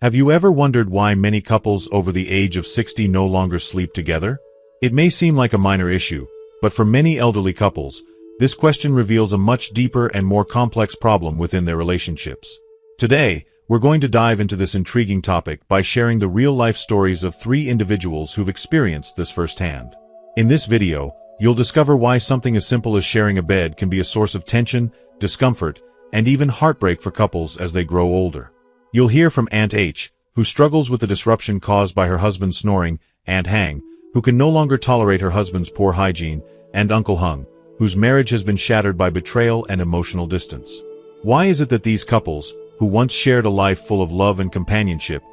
Have you ever wondered why many couples over the age of 60 no longer sleep together? It may seem like a minor issue, but for many elderly couples, this question reveals a much deeper and more complex problem within their relationships. Today, we're going to dive into this intriguing topic by sharing the real-life stories of 3 individuals who've experienced this firsthand. In this video, you'll discover why something as simple as sharing a bed can be a source of tension, discomfort, and even heartbreak for couples as they grow older. You'll hear from Aunt H, who struggles with the disruption caused by her husband's snoring, Aunt Hang, who can no longer tolerate her husband's poor hygiene, and Uncle Hung, whose marriage has been shattered by betrayal and emotional distance. Why is it that these couples, who once shared a life full of love and companionship,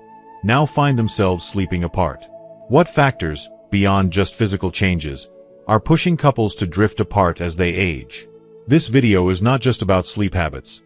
now find themselves sleeping apart? What factors, beyond just physical changes, are pushing couples to drift apart as they age? This video is not just about sleep habits.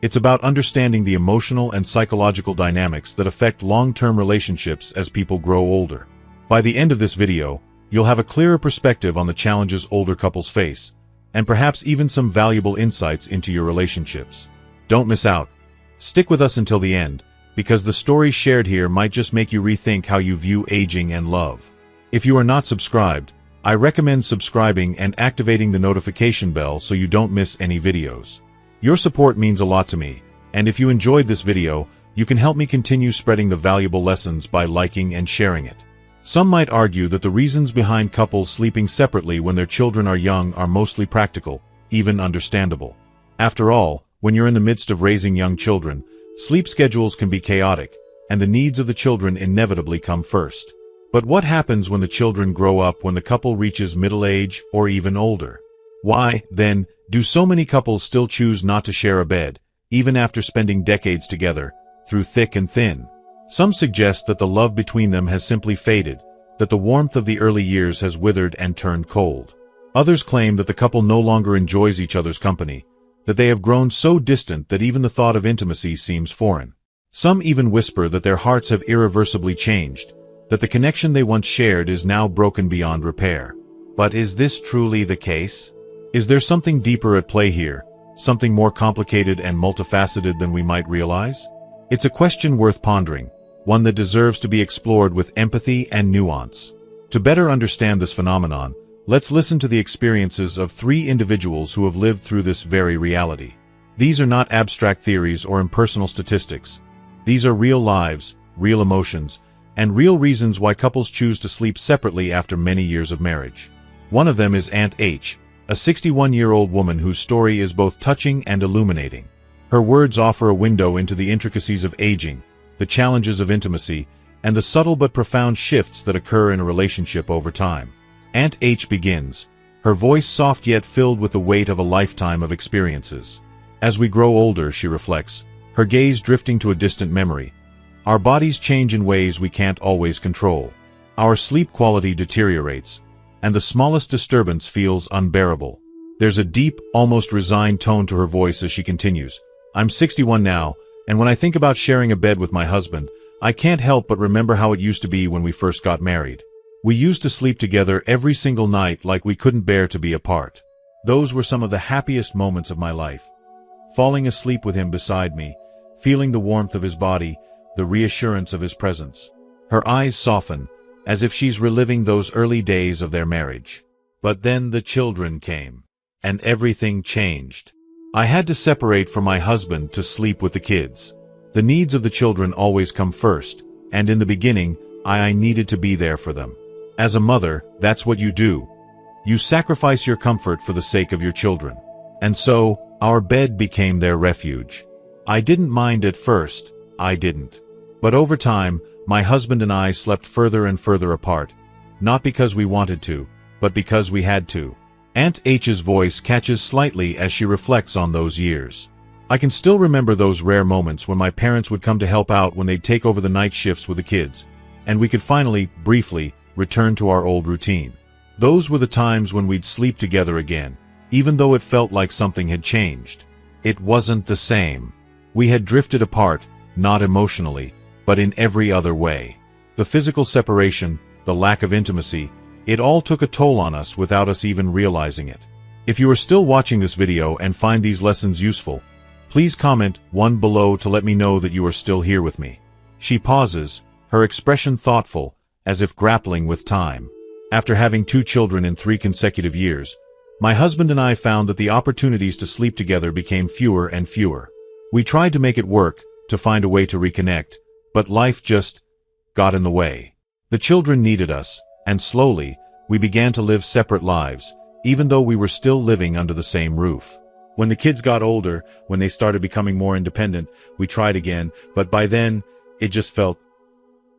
It's about understanding the emotional and psychological dynamics that affect long-term relationships as people grow older. By the end of this video, you'll have a clearer perspective on the challenges older couples face, and perhaps even some valuable insights into your relationships. Don't miss out. Stick with us until the end, because the stories shared here might just make you rethink how you view aging and love. If you are not subscribed, I recommend subscribing and activating the notification bell so you don't miss any videos. Your support means a lot to me, and if you enjoyed this video, you can help me continue spreading the valuable lessons by liking and sharing it. Some might argue that the reasons behind couples sleeping separately when their children are young are mostly practical, even understandable. After all, when you're in the midst of raising young children, sleep schedules can be chaotic, and the needs of the children inevitably come first. But what happens when the children grow up when the couple reaches middle age or even older? Why, then, do so many couples still choose not to share a bed, even after spending decades together, through thick and thin? Some suggest that the love between them has simply faded, that the warmth of the early years has withered and turned cold. Others claim that the couple no longer enjoys each other's company, that they have grown so distant that even the thought of intimacy seems foreign. Some even whisper that their hearts have irreversibly changed, that the connection they once shared is now broken beyond repair. But is this truly the case? Is there something deeper at play here, something more complicated and multifaceted than we might realize? It's a question worth pondering, one that deserves to be explored with empathy and nuance. To better understand this phenomenon, let's listen to the experiences of 3 individuals who have lived through this very reality. These are not abstract theories or impersonal statistics. These are real lives, real emotions, and real reasons why couples choose to sleep separately after many years of marriage. One of them is Aunt H, a 61-year-old woman whose story is both touching and illuminating. Her words offer a window into the intricacies of aging, the challenges of intimacy, and the subtle but profound shifts that occur in a relationship over time. Aunt H begins, her voice soft yet filled with the weight of a lifetime of experiences. As we grow older, she reflects, her gaze drifting to a distant memory. Our bodies change in ways we can't always control. Our sleep quality deteriorates, and the smallest disturbance feels unbearable. There's a deep, almost resigned tone to her voice as she continues. I'm 61 now, and when I think about sharing a bed with my husband, I can't help but remember how it used to be when we first got married. We used to sleep together every single night like we couldn't bear to be apart. Those were some of the happiest moments of my life. Falling asleep with him beside me, feeling the warmth of his body, the reassurance of his presence. Her eyes soften, as if she's reliving those early days of their marriage. But then the children came, and everything changed. I had to separate from my husband to sleep with the kids. The needs of the children always come first, and in the beginning, I needed to be there for them. As a mother, that's what you do. You sacrifice your comfort for the sake of your children. And so, our bed became their refuge. I didn't mind at first, I didn't. But over time, my husband and I slept further and further apart, not because we wanted to, but because we had to. Aunt H's voice catches slightly as she reflects on those years. I can still remember those rare moments when my parents would come to help out when they'd take over the night shifts with the kids, and we could finally, briefly, return to our old routine. Those were the times when we'd sleep together again, even though it felt like something had changed. It wasn't the same. We had drifted apart, not emotionally, but in every other way. The physical separation, the lack of intimacy, it all took a toll on us without us even realizing it. If you are still watching this video and find these lessons useful, please comment 1 below to let me know that you are still here with me. She pauses, her expression thoughtful, as if grappling with time. After having 2 children in 3 consecutive years, my husband and I found that the opportunities to sleep together became fewer and fewer. We tried to make it work, to find a way to reconnect, but life just got in the way. The children needed us, and slowly, we began to live separate lives, even though we were still living under the same roof. When the kids got older, when they started becoming more independent, we tried again, but by then, it just felt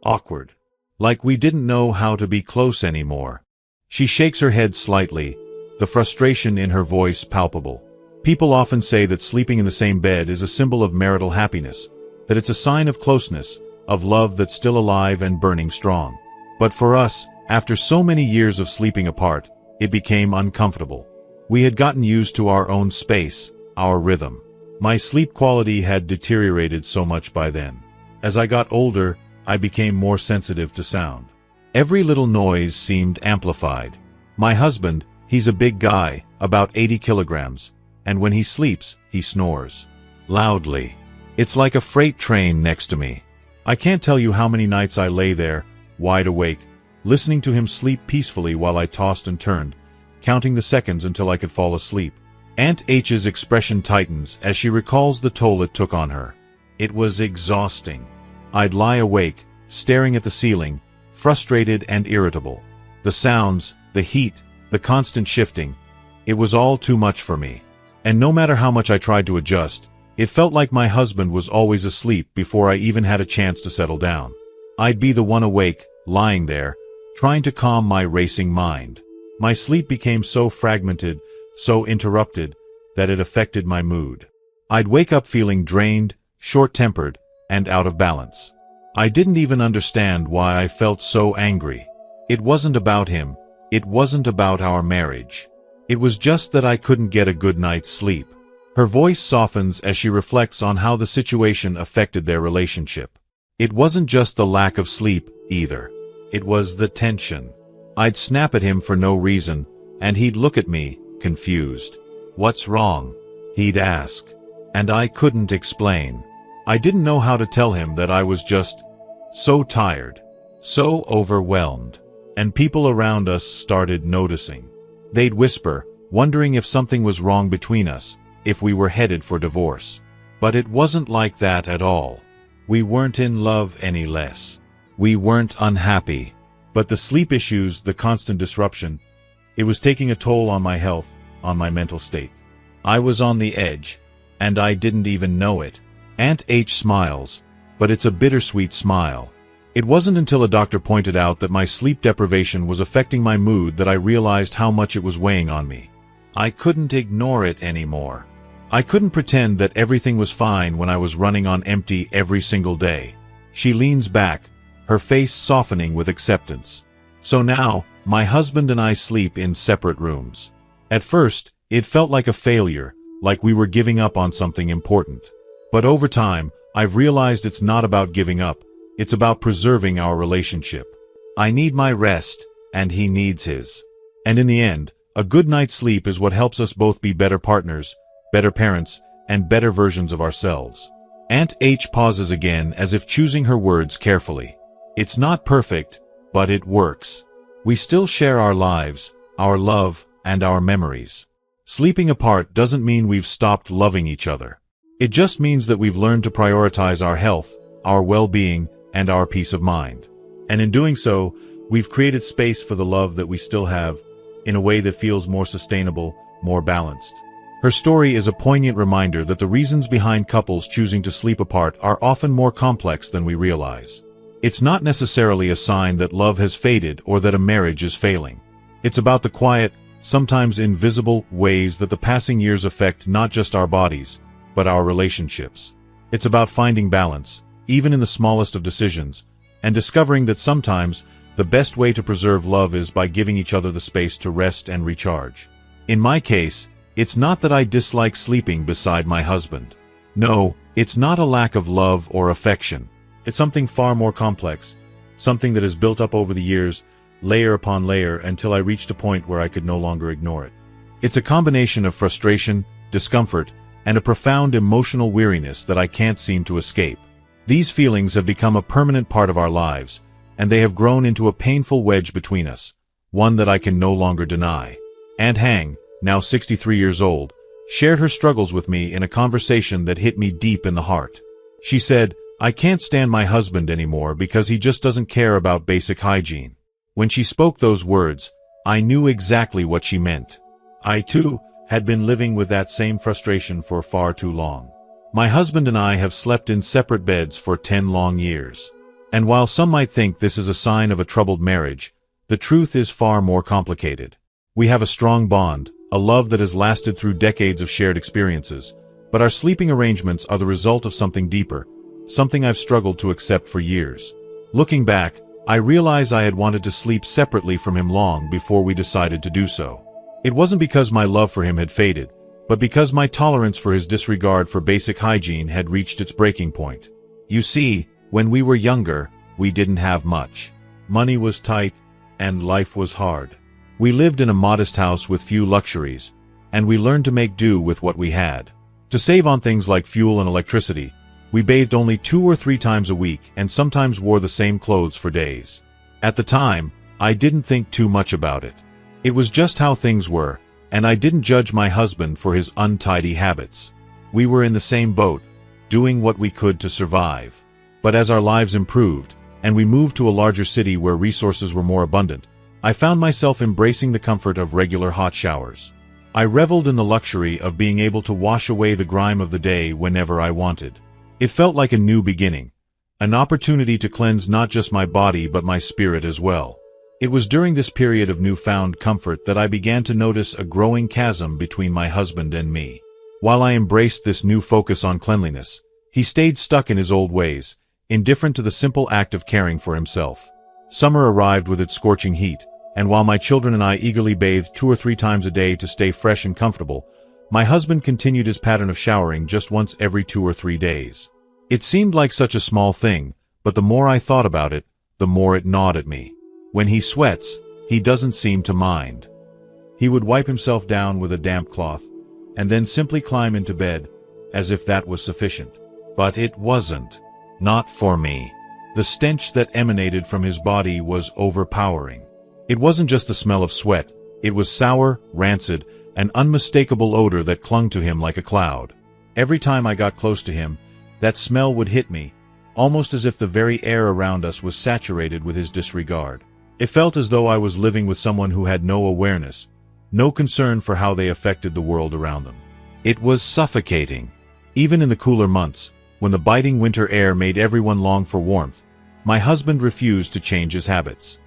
awkward. Like we didn't know how to be close anymore. She shakes her head slightly, the frustration in her voice palpable. People often say that sleeping in the same bed is a symbol of marital happiness, that it's a sign of closeness, of love that's still alive and burning strong. But for us, after so many years of sleeping apart, it became uncomfortable. We had gotten used to our own space, our rhythm. My sleep quality had deteriorated so much by then. As I got older, I became more sensitive to sound. Every little noise seemed amplified. My husband, he's a big guy, about 80 kilograms, and when he sleeps, he snores. Loudly. It's like a freight train next to me. I can't tell you how many nights I lay there, wide awake, listening to him sleep peacefully while I tossed and turned, counting the seconds until I could fall asleep. Aunt H's expression tightens as she recalls the toll it took on her. It was exhausting. I'd lie awake, staring at the ceiling, frustrated and irritable. The sounds, the heat, the constant shifting, it was all too much for me. And no matter how much I tried to adjust, it felt like my husband was always asleep before I even had a chance to settle down. I'd be the one awake, lying there, trying to calm my racing mind. My sleep became so fragmented, so interrupted, that it affected my mood. I'd wake up feeling drained, short-tempered, and out of balance. I didn't even understand why I felt so angry. It wasn't about him. It wasn't about our marriage. It was just that I couldn't get a good night's sleep. Her voice softens as she reflects on how the situation affected their relationship. It wasn't just the lack of sleep, either. It was the tension. I'd snap at him for no reason, and he'd look at me, confused. "What's wrong?" he'd ask. And I couldn't explain. I didn't know how to tell him that I was just so tired, so overwhelmed. And people around us started noticing. They'd whisper, wondering if something was wrong between us, if we were headed for divorce. But it wasn't like that at all. We weren't in love any less. We weren't unhappy. But the sleep issues, the constant disruption, it was taking a toll on my health, on my mental state. I was on the edge, and I didn't even know it. Aunt H smiles, but it's a bittersweet smile. It wasn't until a doctor pointed out that my sleep deprivation was affecting my mood that I realized how much it was weighing on me. I couldn't ignore it anymore. I couldn't pretend that everything was fine when I was running on empty every single day. She leans back, her face softening with acceptance. So now, my husband and I sleep in separate rooms. At first, it felt like a failure, like we were giving up on something important. But over time, I've realized it's not about giving up, it's about preserving our relationship. I need my rest, and he needs his. And in the end, a good night's sleep is what helps us both be better partners, better parents, and better versions of ourselves. Aunt H pauses again as if choosing her words carefully. It's not perfect, but it works. We still share our lives, our love, and our memories. Sleeping apart doesn't mean we've stopped loving each other. It just means that we've learned to prioritize our health, our well-being, and our peace of mind. And in doing so, we've created space for the love that we still have, in a way that feels more sustainable, more balanced. Her story is a poignant reminder that the reasons behind couples choosing to sleep apart are often more complex than we realize. It's not necessarily a sign that love has faded or that a marriage is failing. It's about the quiet, sometimes invisible, ways that the passing years affect not just our bodies, but our relationships. It's about finding balance, even in the smallest of decisions, and discovering that sometimes the best way to preserve love is by giving each other the space to rest and recharge. In my case, it's not that I dislike sleeping beside my husband. No, it's not a lack of love or affection. It's something far more complex, something that has built up over the years, layer upon layer, until I reached a point where I could no longer ignore it. It's a combination of frustration, discomfort, and a profound emotional weariness that I can't seem to escape. These feelings have become a permanent part of our lives, and they have grown into a painful wedge between us, one that I can no longer deny. Aunt Hang, now 63 years old, shared her struggles with me in a conversation that hit me deep in the heart. She said, "I can't stand my husband anymore because he just doesn't care about basic hygiene." When she spoke those words, I knew exactly what she meant. I, too, had been living with that same frustration for far too long. My husband and I have slept in separate beds for 10 long years. And while some might think this is a sign of a troubled marriage, the truth is far more complicated. We have a strong bond, a love that has lasted through decades of shared experiences, but our sleeping arrangements are the result of something deeper, something I've struggled to accept for years. Looking back, I realize I had wanted to sleep separately from him long before we decided to do so. It wasn't because my love for him had faded, but because my tolerance for his disregard for basic hygiene had reached its breaking point. You see, when we were younger, we didn't have much. Money was tight, and life was hard. We lived in a modest house with few luxuries, and we learned to make do with what we had. To save on things like fuel and electricity, we bathed only 2 or 3 times a week and sometimes wore the same clothes for days. At the time, I didn't think too much about it. It was just how things were, and I didn't judge my husband for his untidy habits. We were in the same boat, doing what we could to survive. But as our lives improved, and we moved to a larger city where resources were more abundant, I found myself embracing the comfort of regular hot showers. I reveled in the luxury of being able to wash away the grime of the day whenever I wanted. It felt like a new beginning, an opportunity to cleanse not just my body but my spirit as well. It was during this period of newfound comfort that I began to notice a growing chasm between my husband and me. While I embraced this new focus on cleanliness, he stayed stuck in his old ways, indifferent to the simple act of caring for himself. Summer arrived with its scorching heat, and while my children and I eagerly bathed 2 or 3 times a day to stay fresh and comfortable, my husband continued his pattern of showering just once every 2 or 3 days. It seemed like such a small thing, but the more I thought about it, the more it gnawed at me. When he sweats, he doesn't seem to mind. He would wipe himself down with a damp cloth, and then simply climb into bed, as if that was sufficient. But it wasn't. Not for me. The stench that emanated from his body was overpowering. It wasn't just the smell of sweat, it was sour, rancid, an unmistakable odor that clung to him like a cloud. Every time I got close to him, that smell would hit me, almost as if the very air around us was saturated with his disregard. It felt as though I was living with someone who had no awareness, no concern for how they affected the world around them. It was suffocating. Even in the cooler months, when the biting winter air made everyone long for warmth, my husband refused to change his habits.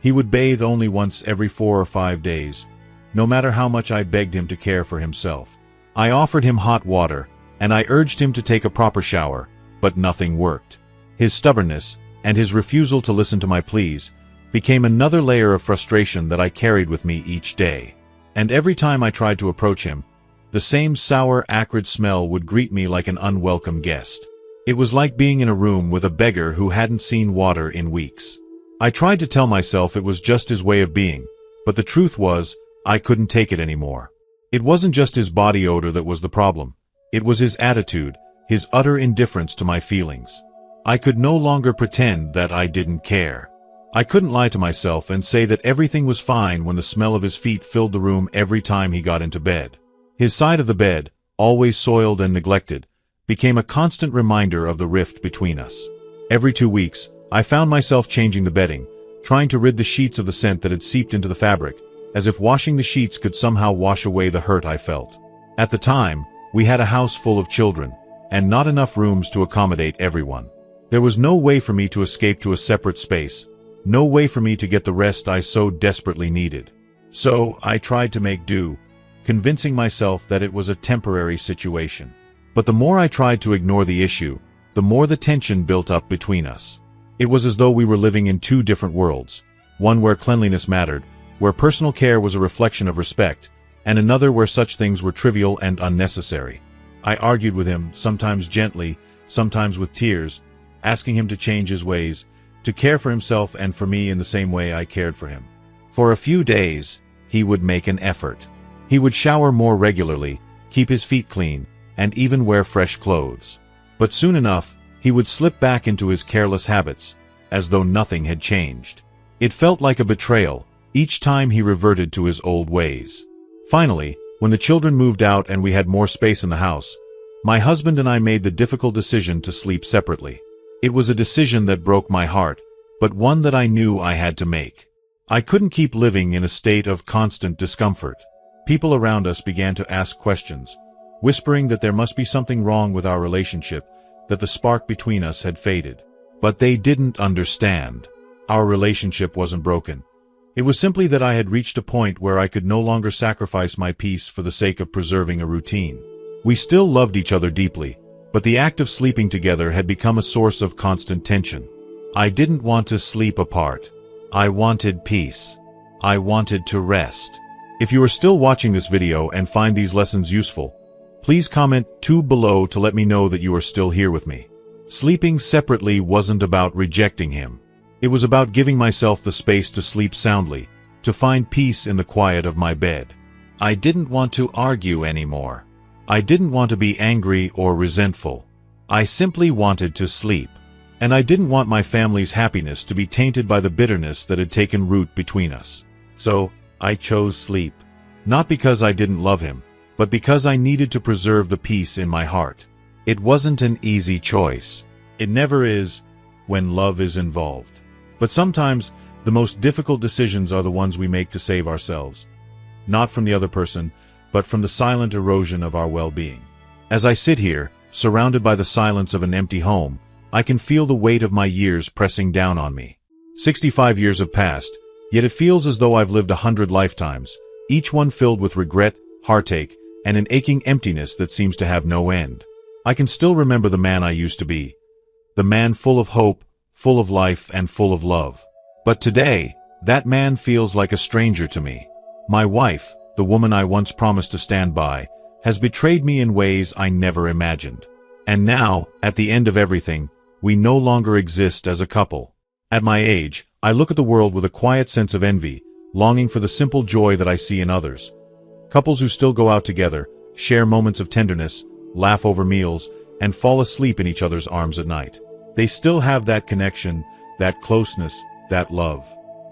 He would bathe only once every 4 or 5 days, no matter how much I begged him to care for himself. I offered him hot water, and I urged him to take a proper shower, but nothing worked. His stubbornness, and his refusal to listen to my pleas, became another layer of frustration that I carried with me each day. And every time I tried to approach him, the same sour, acrid smell would greet me like an unwelcome guest. It was like being in a room with a beggar who hadn't seen water in weeks. I tried to tell myself it was just his way of being, but the truth was, I couldn't take it anymore. It wasn't just his body odor that was the problem. It was his attitude, his utter indifference to my feelings. I could no longer pretend that I didn't care. I couldn't lie to myself and say that everything was fine when the smell of his feet filled the room every time he got into bed. His side of the bed, always soiled and neglected, became a constant reminder of the rift between us. Every 2 weeks, I found myself changing the bedding, trying to rid the sheets of the scent that had seeped into the fabric, as if washing the sheets could somehow wash away the hurt I felt. At the time, we had a house full of children, and not enough rooms to accommodate everyone. There was no way for me to escape to a separate space, no way for me to get the rest I so desperately needed. So, I tried to make do, convincing myself that it was a temporary situation. But the more I tried to ignore the issue, the more the tension built up between us. It was as though we were living in 2 different worlds, one where cleanliness mattered, where personal care was a reflection of respect, and another where such things were trivial and unnecessary. I argued with him, sometimes gently, sometimes with tears, asking him to change his ways, to care for himself and for me in the same way I cared for him. For a few days, he would make an effort. He would shower more regularly, keep his feet clean, and even wear fresh clothes. But soon enough, he would slip back into his careless habits, as though nothing had changed. It felt like a betrayal, each time he reverted to his old ways. Finally, when the children moved out and we had more space in the house, my husband and I made the difficult decision to sleep separately. It was a decision that broke my heart, but one that I knew I had to make. I couldn't keep living in a state of constant discomfort. People around us began to ask questions, whispering that there must be something wrong with our relationship, that the spark between us had faded. But they didn't understand. Our relationship wasn't broken. It was simply that I had reached a point where I could no longer sacrifice my peace for the sake of preserving a routine. We still loved each other deeply, but the act of sleeping together had become a source of constant tension. I didn't want to sleep apart. I wanted peace. I wanted to rest. If you are still watching this video and find these lessons useful, please comment 2 below to let me know that you are still here with me. Sleeping separately wasn't about rejecting him. It was about giving myself the space to sleep soundly, to find peace in the quiet of my bed. I didn't want to argue anymore. I didn't want to be angry or resentful. I simply wanted to sleep. And I didn't want my family's happiness to be tainted by the bitterness that had taken root between us. So, I chose sleep. Not because I didn't love him, but because I needed to preserve the peace in my heart. It wasn't an easy choice. It never is when love is involved. But sometimes, the most difficult decisions are the ones we make to save ourselves. Not from the other person, but from the silent erosion of our well-being. As I sit here, surrounded by the silence of an empty home, I can feel the weight of my years pressing down on me. 65 years have passed, yet it feels as though I've lived 100 lifetimes, each one filled with regret, heartache, and an aching emptiness that seems to have no end. I can still remember the man I used to be. The man full of hope, full of life, and full of love. But today, that man feels like a stranger to me. My wife, the woman I once promised to stand by, has betrayed me in ways I never imagined. And now, at the end of everything, we no longer exist as a couple. At my age, I look at the world with a quiet sense of envy, longing for the simple joy that I see in others. Couples who still go out together, share moments of tenderness, laugh over meals, and fall asleep in each other's arms at night. They still have that connection, that closeness, that love.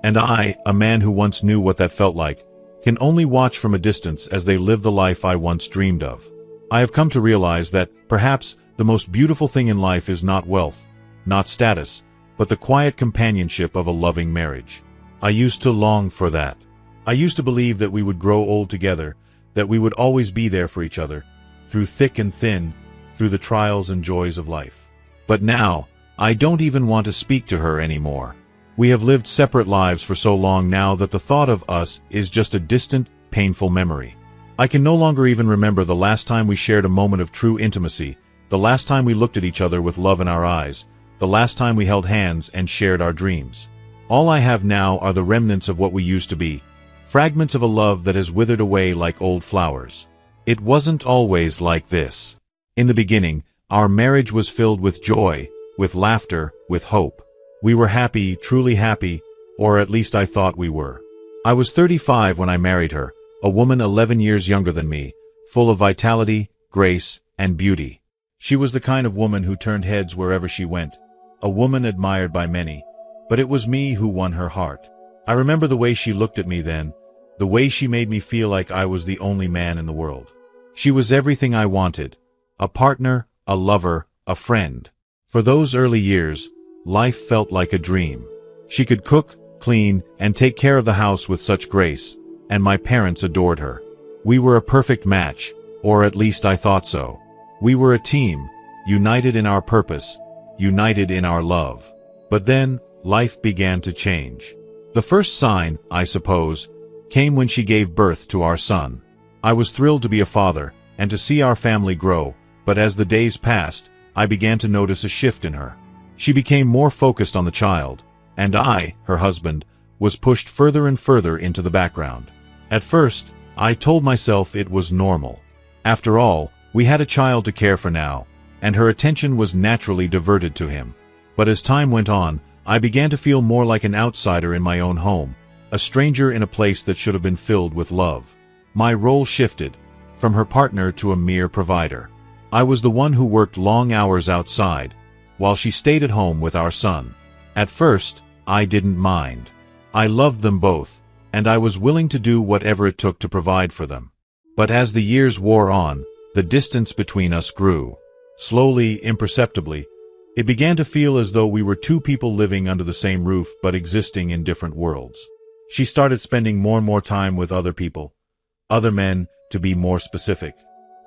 And I, a man who once knew what that felt like, can only watch from a distance as they live the life I once dreamed of. I have come to realize that, perhaps, the most beautiful thing in life is not wealth, not status, but the quiet companionship of a loving marriage. I used to long for that. I used to believe that we would grow old together, that we would always be there for each other, through thick and thin, through the trials and joys of life. But now, I don't even want to speak to her anymore. We have lived separate lives for so long now that the thought of us is just a distant, painful memory. I can no longer even remember the last time we shared a moment of true intimacy, the last time we looked at each other with love in our eyes, the last time we held hands and shared our dreams. All I have now are the remnants of what we used to be, fragments of a love that has withered away like old flowers. It wasn't always like this. In the beginning, our marriage was filled with joy, with laughter, with hope. We were happy, truly happy, or at least I thought we were. I was 35 when I married her, a woman 11 years younger than me, full of vitality, grace, and beauty. She was the kind of woman who turned heads wherever she went, a woman admired by many, but it was me who won her heart. I remember the way she looked at me then, the way she made me feel like I was the only man in the world. She was everything I wanted, a partner, a lover, a friend. For those early years, life felt like a dream. She could cook, clean, and take care of the house with such grace, and my parents adored her. We were a perfect match, or at least I thought so. We were a team, united in our purpose, united in our love. But then, life began to change. The first sign, I suppose, came when she gave birth to our son. I was thrilled to be a father, and to see our family grow, but as the days passed, I began to notice a shift in her. She became more focused on the child, and I, her husband, was pushed further and further into the background. At first, I told myself it was normal. After all, we had a child to care for now, and her attention was naturally diverted to him. But as time went on, I began to feel more like an outsider in my own home, a stranger in a place that should have been filled with love. My role shifted, from her partner to a mere provider. I was the one who worked long hours outside, while she stayed at home with our son. At first, I didn't mind. I loved them both, and I was willing to do whatever it took to provide for them. But as the years wore on, the distance between us grew. Slowly, imperceptibly, it began to feel as though we were two people living under the same roof but existing in different worlds. She started spending more and more time with other people, other men, to be more specific.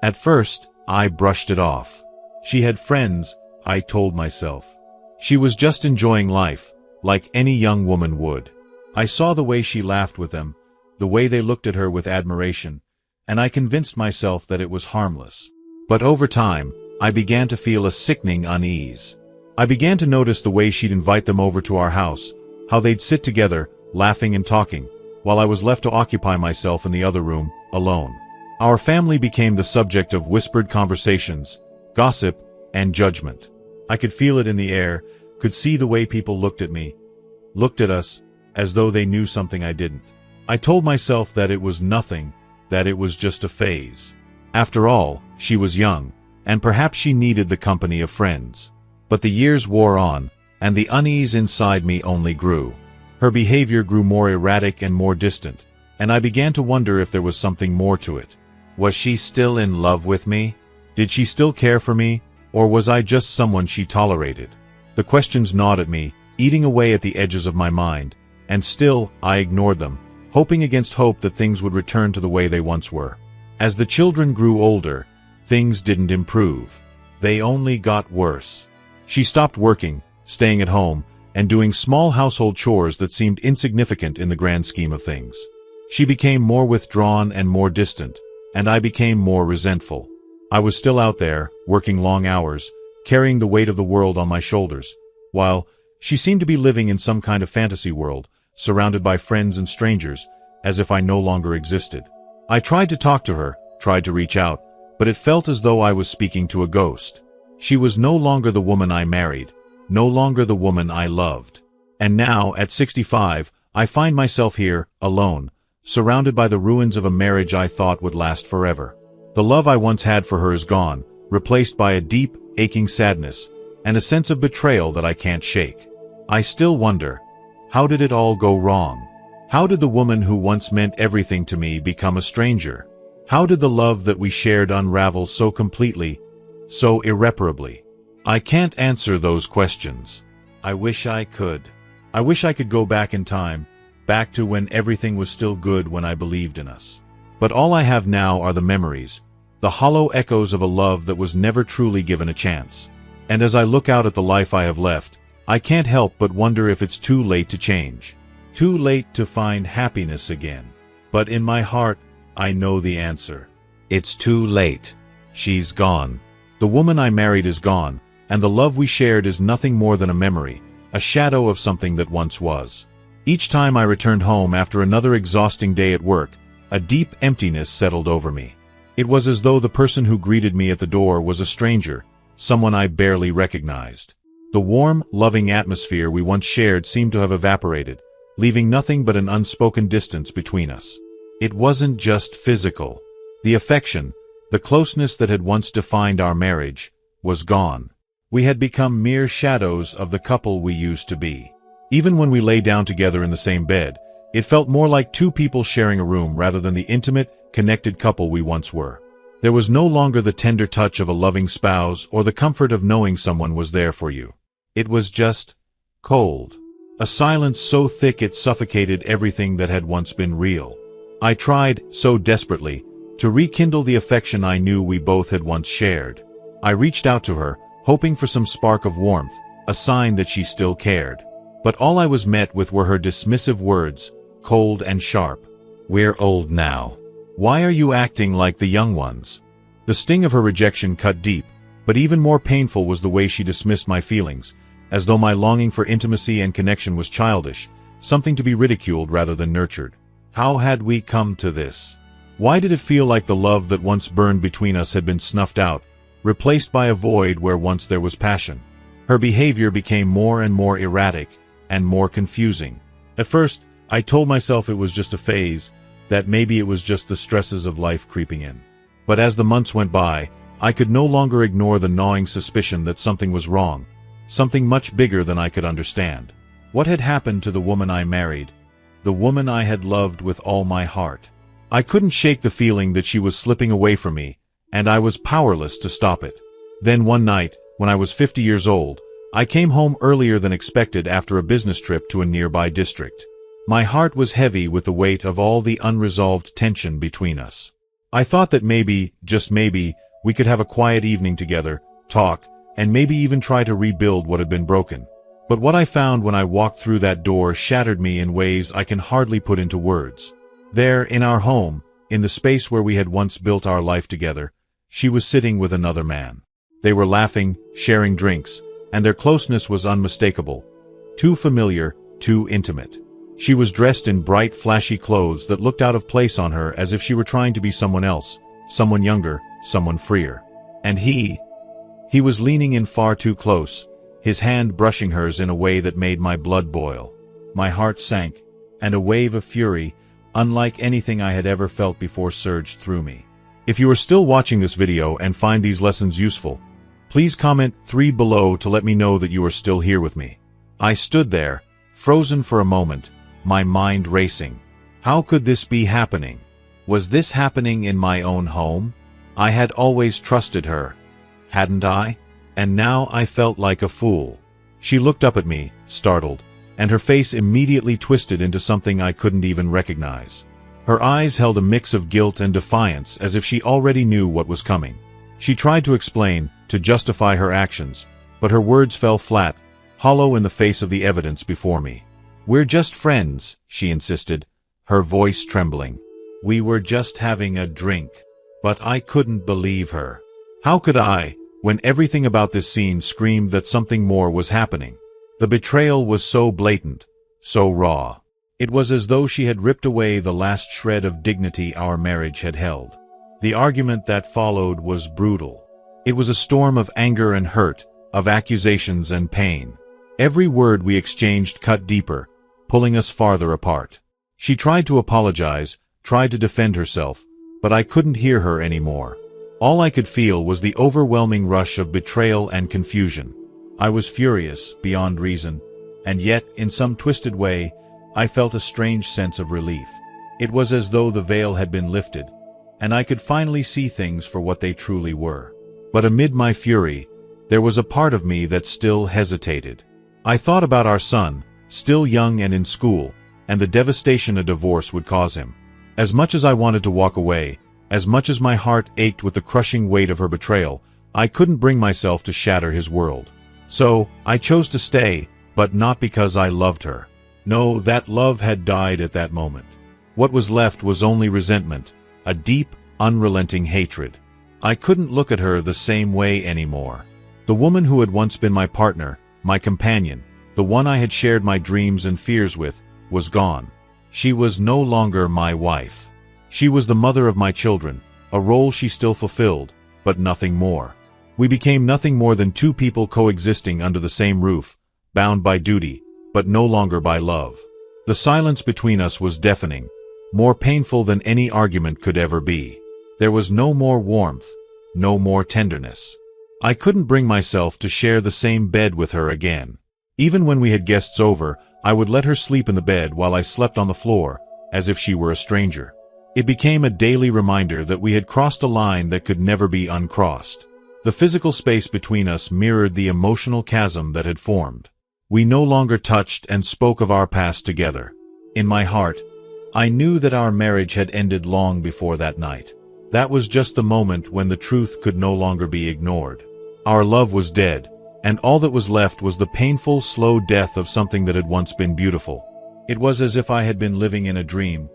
At first, I brushed it off. She had friends, I told myself. She was just enjoying life, like any young woman would. I saw the way she laughed with them, the way they looked at her with admiration, and I convinced myself that it was harmless. But over time, I began to feel a sickening unease. I began to notice the way she'd invite them over to our house, how they'd sit together, laughing and talking, while I was left to occupy myself in the other room, alone. Our family became the subject of whispered conversations, gossip, and judgment. I could feel it in the air, could see the way people looked at me, looked at us, as though they knew something I didn't. I told myself that it was nothing, that it was just a phase. After all, she was young, and perhaps she needed the company of friends. But the years wore on, and the unease inside me only grew. Her behavior grew more erratic and more distant, and I began to wonder if there was something more to it. Was she still in love with me? Did she still care for me, or was I just someone she tolerated? The questions gnawed at me, eating away at the edges of my mind, and still I ignored them, hoping against hope that things would return to the way they once were. As the children grew older, things didn't improve. They only got worse. She stopped working, staying at home, and doing small household chores that seemed insignificant in the grand scheme of things. She became more withdrawn and more distant, and I became more resentful. I was still out there, working long hours, carrying the weight of the world on my shoulders, while she seemed to be living in some kind of fantasy world, surrounded by friends and strangers, as if I no longer existed. I tried to talk to her, tried to reach out, but it felt as though I was speaking to a ghost. She was no longer the woman I married, no longer the woman I loved. And now, at 65, I find myself here, alone, surrounded by the ruins of a marriage I thought would last forever. The love I once had for her is gone, replaced by a deep, aching sadness, and a sense of betrayal that I can't shake. I still wonder, how did it all go wrong? How did the woman who once meant everything to me become a stranger? How did the love that we shared unravel so completely, so irreparably? I can't answer those questions. I wish I could. I wish I could go back in time, back to when everything was still good, when I believed in us. But all I have now are the memories, the hollow echoes of a love that was never truly given a chance. And as I look out at the life I have left, I can't help but wonder if it's too late to change. Too late to find happiness again. But in my heart, I know the answer. It's too late. She's gone. The woman I married is gone, and the love we shared is nothing more than a memory, a shadow of something that once was. Each time I returned home after another exhausting day at work, a deep emptiness settled over me. It was as though the person who greeted me at the door was a stranger, someone I barely recognized. The warm, loving atmosphere we once shared seemed to have evaporated, leaving nothing but an unspoken distance between us. It wasn't just physical. The affection, the closeness that had once defined our marriage, was gone. We had become mere shadows of the couple we used to be. Even when we lay down together in the same bed, it felt more like two people sharing a room rather than the intimate, connected couple we once were. There was no longer the tender touch of a loving spouse or the comfort of knowing someone was there for you. It was just cold. A silence so thick it suffocated everything that had once been real. I tried, so desperately, to rekindle the affection I knew we both had once shared. I reached out to her, hoping for some spark of warmth, a sign that she still cared. But all I was met with were her dismissive words, cold and sharp. "We're old now. Why are you acting like the young ones?" The sting of her rejection cut deep, but even more painful was the way she dismissed my feelings, as though my longing for intimacy and connection was childish, something to be ridiculed rather than nurtured. How had we come to this? Why did it feel like the love that once burned between us had been snuffed out, replaced by a void where once there was passion? Her behavior became more and more erratic, and more confusing. At first, I told myself it was just a phase, that maybe it was just the stresses of life creeping in. But as the months went by, I could no longer ignore the gnawing suspicion that something was wrong, something much bigger than I could understand. What had happened to the woman I married, the woman I had loved with all my heart? I couldn't shake the feeling that she was slipping away from me, and I was powerless to stop it. Then one night, when I was 50 years old, I came home earlier than expected after a business trip to a nearby district. My heart was heavy with the weight of all the unresolved tension between us. I thought that maybe, just maybe, we could have a quiet evening together, talk, and maybe even try to rebuild what had been broken. But what I found when I walked through that door shattered me in ways I can hardly put into words. There, in our home, in the space where we had once built our life together, she was sitting with another man. They were laughing, sharing drinks, and their closeness was unmistakable. Too familiar, too intimate. She was dressed in bright, flashy clothes that looked out of place on her as if she were trying to be someone else, someone younger, someone freer. And he was leaning in far too close, his hand brushing hers in a way that made my blood boil. My heart sank, and a wave of fury, unlike anything I had ever felt before, surged through me. If you are still watching this video and find these lessons useful, please comment 3 below to let me know that you are still here with me. I stood there, frozen for a moment, my mind racing. How could this be happening? Was this happening in my own home? I had always trusted her, hadn't I? And now I felt like a fool. She looked up at me, startled, and her face immediately twisted into something I couldn't even recognize. Her eyes held a mix of guilt and defiance, as if she already knew what was coming. She tried to explain, to justify her actions, but her words fell flat, hollow in the face of the evidence before me. "We're just friends," she insisted, her voice trembling. "We were just having a drink." But I couldn't believe her. How could I, when everything about this scene screamed that something more was happening? The betrayal was so blatant, so raw. It was as though she had ripped away the last shred of dignity our marriage had held. The argument that followed was brutal. It was a storm of anger and hurt, of accusations and pain. Every word we exchanged cut deeper, pulling us farther apart. She tried to apologize, tried to defend herself, but I couldn't hear her anymore. All I could feel was the overwhelming rush of betrayal and confusion. I was furious, beyond reason, and yet, in some twisted way, I felt a strange sense of relief. It was as though the veil had been lifted, and I could finally see things for what they truly were. But amid my fury, there was a part of me that still hesitated. I thought about our son, still young and in school, and the devastation a divorce would cause him. As much as I wanted to walk away, as much as my heart ached with the crushing weight of her betrayal, I couldn't bring myself to shatter his world. So, I chose to stay, but not because I loved her. No, that love had died at that moment. What was left was only resentment, a deep, unrelenting hatred. I couldn't look at her the same way anymore. The woman who had once been my partner, my companion, the one I had shared my dreams and fears with, was gone. She was no longer my wife. She was the mother of my children, a role she still fulfilled, but nothing more. We became nothing more than two people coexisting under the same roof, bound by duty, but no longer by love. The silence between us was deafening, more painful than any argument could ever be. There was no more warmth, no more tenderness. I couldn't bring myself to share the same bed with her again. Even when we had guests over, I would let her sleep in the bed while I slept on the floor, as if she were a stranger. It became a daily reminder that we had crossed a line that could never be uncrossed. The physical space between us mirrored the emotional chasm that had formed. We no longer touched and spoke of our past together. In my heart, I knew that our marriage had ended long before that night. That was just the moment when the truth could no longer be ignored. Our love was dead, and all that was left was the painful, slow death of something that had once been beautiful. It was as if I had been living in a dream,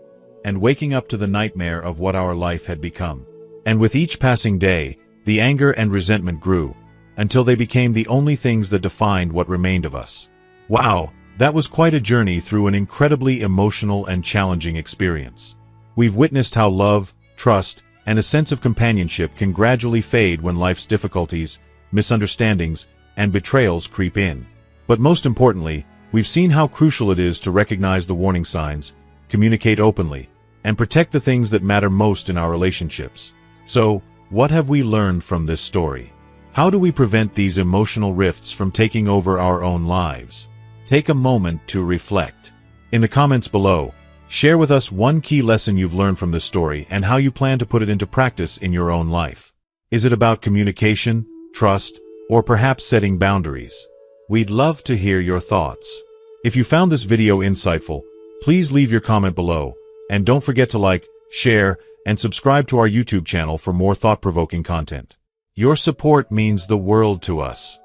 and waking up to the nightmare of what our life had become. And with each passing day, the anger and resentment grew, until they became the only things that defined what remained of us. Wow, that was quite a journey through an incredibly emotional and challenging experience. We've witnessed how love, trust, and a sense of companionship can gradually fade when life's difficulties, misunderstandings, and betrayals creep in. But most importantly, we've seen how crucial it is to recognize the warning signs, communicate openly, and protect the things that matter most in our relationships. So, what have we learned from this story? How do we prevent these emotional rifts from taking over our own lives? Take a moment to reflect. In the comments below, share with us one key lesson you've learned from this story and how you plan to put it into practice in your own life. Is it about communication, trust, or perhaps setting boundaries? We'd love to hear your thoughts. If you found this video insightful, please leave your comment below, and don't forget to like, share, and subscribe to our YouTube channel for more thought-provoking content. Your support means the world to us.